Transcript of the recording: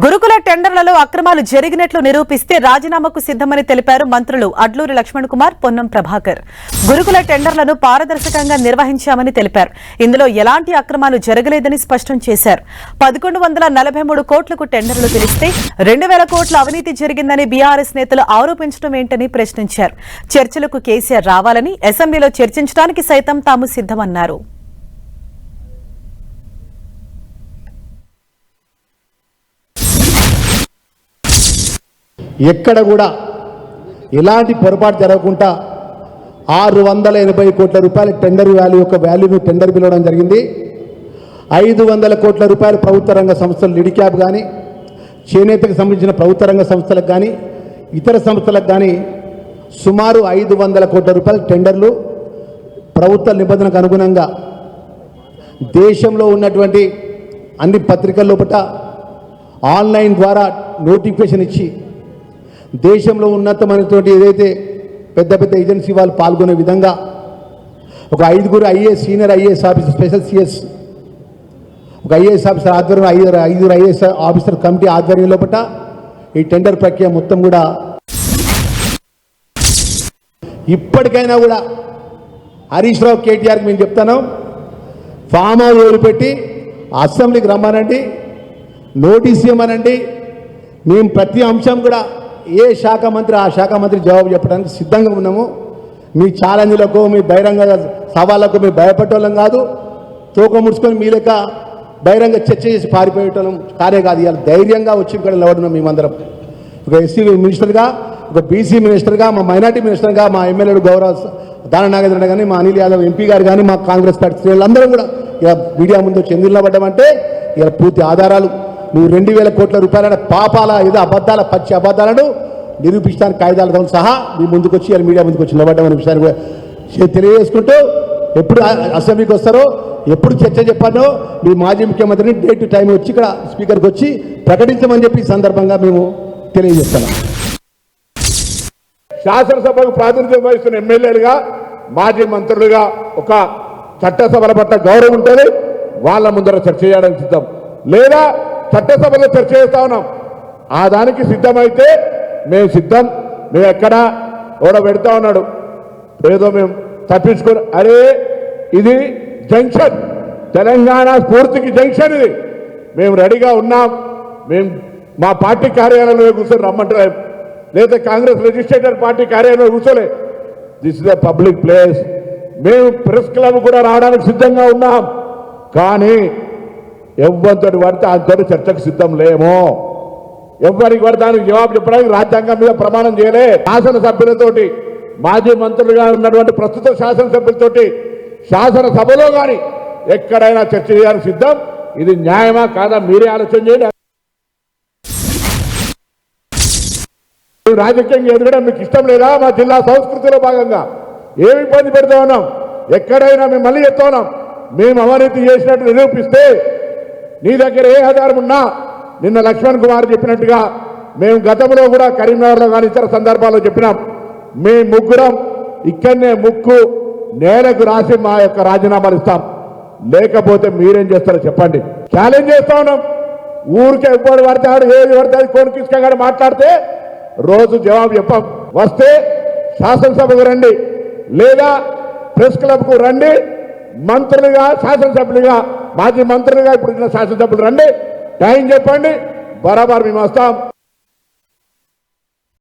గురుకుల టెండర్లలో అక్రమాలు జరిగినట్లు నిరూపిస్తే రాజీనామాకు సిద్దమని తెలిపారు మంత్రులు అడ్లూరి లక్ష్మణ్ కుమార్, పొన్నం ప్రభాకర్. గురుకుల టెండర్లను పారదర్శకంగా నిర్వహించామని తెలిపారు. ఇందులో ఎలాంటి అక్రమాలు జరగలేదని స్పష్టం చేశారు. 1143 కోట్లకు టెండర్లు పిలిస్తే 2000 కోట్ల అవినీతి జరిగిందని బీఆర్ఎస్ నేతలు ఆరోపించడం ఏంటని ప్రశ్నించారు. చర్చలకు కేసీఆర్ రావాలని, అసెంబ్లీలో చర్చించడానికి సైతం తాము సిద్దమన్నారు. ఎక్కడ కూడా ఎలాంటి పొరపాటు జరగకుండా 680 కోట్ల రూపాయల టెండర్ వాల్యూ యొక్క వాల్యూను టెండర్ పిలవడం జరిగింది. 500 కోట్ల రూపాయల ప్రభుత్వ రంగ సంస్థలు లిడిక్యాప్ కానీ, చేనేతకు సంబంధించిన ప్రభుత్వ రంగ సంస్థలకు కానీ, ఇతర సంస్థలకు కానీ సుమారు 500 కోట్ల రూపాయల టెండర్లు ప్రభుత్వ నిబంధనకు అనుగుణంగా దేశంలో ఉన్నటువంటి అన్ని పత్రికల లోపల ఆన్లైన్ ద్వారా నోటిఫికేషన్ ఇచ్చి దేశంలో ఉన్నతమైనటువంటి ఏదైతే పెద్ద పెద్ద ఏజెన్సీ వాళ్ళు పాల్గొనే విధంగా ఒక 5 IAS, senior IAS officer, special CS, ఒక ఐఏఎస్ ఆఫీసర్ ఆధ్వర్యంలో 5 ఐఏఎస్ ఆఫీసర్ కమిటీ ఆధ్వర్యం లోపల ఈ టెండర్ ప్రక్రియ మొత్తం కూడా ఇప్పటికైనా కూడా హరీష్ రావు, కేటీఆర్కి మేము చెప్తాను, ఫామ్ హౌస్ వదిలిపెట్టి అసెంబ్లీకి రమ్మనండి, నోటీస్ ఇవ్వమనండి. మేము ప్రతి అంశం కూడా ఏ శాఖ మంత్రి ఆ శాఖ మంత్రి జవాబు చెప్పడానికి సిద్ధంగా ఉన్నాము. మీ ఛాలెంజ్లకు, మీ బహిరంగ సవాళ్లకు మేము భయపడేటోళ్ళం కాదు. తోక ముడుచుకొని మీ లెక్క బహిరంగ చర్చ చేసి పారిపోయేటోళ్ళం కానే కాదు. ఇవాళ ధైర్యంగా వచ్చి ఇక్కడ నిలబడున్నాం. మేమందరం ఒక ఎస్సీ మినిస్టర్గా, ఒక బీసీ మినిస్టర్గా, మా మైనార్టీ మినిస్టర్గా, మా ఎమ్మెల్యేలు గౌరవ దాన నాగేంద్ర కానీ, మా అనిల్ యాదవ్ ఎంపీ గారు కానీ, మా కాంగ్రెస్ పార్టీ శ్రేణులందరం కూడా ఇలా మీడియా ముందు వచ్చి ఎందుకు నిలబడ్డామంటే ఇలా పూర్తి ఆధారాలు, నువ్వు 2000 కోట్ల రూపాయల పాపాల ఏదో అబద్ధాల పచ్చి అబద్ధాలను నిరూపించడానికి కాయిదాలతో సహా మీ ముందుకు వచ్చి ఇలా మీడియా ముందుకు వచ్చి నిలబడ్డామనే విషయాన్ని తెలియజేసుకుంటూ, ఎప్పుడు అసెంబ్లీకి వస్తారో, ఎప్పుడు చర్చ చెప్పానో మీ మాజీ ముఖ్యమంత్రిని డేట్ టు టైం వచ్చి ఇక్కడ స్పీకర్కి వచ్చి ప్రకటించమని చెప్పి ఈ సందర్భంగా మేము తెలియజేస్తున్నాం. శాసనసభకు ప్రాతినిధ్యం వహిస్తున్న ఎమ్మెల్యేలుగా, మాజీ మంత్రులుగా ఒక చట్టసభల పట్ల గౌరవం ఉంటుంది. వాళ్ళ ముందర చర్చ చేయడానికి సిద్ధం, లేదా చట్టసభలో చర్చ చేస్తా ఉన్నాం. ఆ దానికి సిద్ధమైతే మేము సిద్ధం. మేము ఎక్కడ ఓడ పెడతా ఉన్నాడు ఏదో మేము తప్పించుకొని, అరే ఇది జంక్షన్, తెలంగాణ స్ఫూర్తికి జంక్షన్ ఇది. మేము రెడీగా ఉన్నాం. మేము మా పార్టీ కార్యాలయంలో కూర్చొని రమ్మంటారు, లేదా కాంగ్రెస్ లెజిస్లేటర్ పార్టీ కార్యాలయంలో కూర్చోలే. This is the public place. మేము ప్రెస్ క్లబ్ కూడా రావడానికి సిద్ధంగా ఉన్నాం. కానీ ఎవరితో పడితే అంతటి చర్చకు సిద్ధం లేమో. ఎవరికి పడితే దానికి జవాబు చెప్పడానికి రాజ్యాంగం మీద ప్రమాణం చేయలే. శాసనసభ్యులతోటి, మాజీ మంత్రులుగా ఉన్నటువంటి ప్రస్తుత శాసనసభ్యులతోటి శాసనసభలో కానీ ఎక్కడైనా చర్చ చేయడానికి సిద్ధం. ఇది న్యాయమా కాదా మీరే ఆలోచన చేయండి. రాజకీయంగా ఎదగడం మీకు ఇష్టం లేదా? మా జిల్లా సంస్కృతిలో భాగంగా ఏమి ఇబ్బంది పెడతా ఉన్నాం? ఎక్కడైనా మేము మళ్ళీ చెప్తా ఉన్నాం, మేము అవినీతి చేసినట్టు నిరూపిస్తే నీ దగ్గర ఏ ఆధారం ఉన్నా, నిన్న లక్ష్మణ్ కుమార్ చెప్పినట్టుగా మేము గతంలో కూడా కరీంనగర్లో కానీ ఇతర సందర్భాల్లో చెప్పినాం, మేము ముగ్గురం ఇక్కడనే ముక్కు నేలకు రాసి మా యొక్క రాజీనామాలు ఇస్తాం. లేకపోతే మీరేం చేస్తారో చెప్పండి. ఛాలెంజ్ చేస్తా ఉన్నాం. ఊరికే ఎప్పుడు పడతాడు, ఏది పడతాడు, కొనుక్కిసుకొని మాట్లాడితే రోజు జవాబు చెప్పాం. వస్తే శాసనసభకు రండి, లేదా ప్రెస్ క్లబ్కు రండి. మంత్రులుగా, శాసనసభ్యులుగా, మాజీ మంత్రులుగా ఇప్పుడు శాసనసభ్యులు రండి, టైం చెప్పండి, బరాబర్ మేము వస్తాం.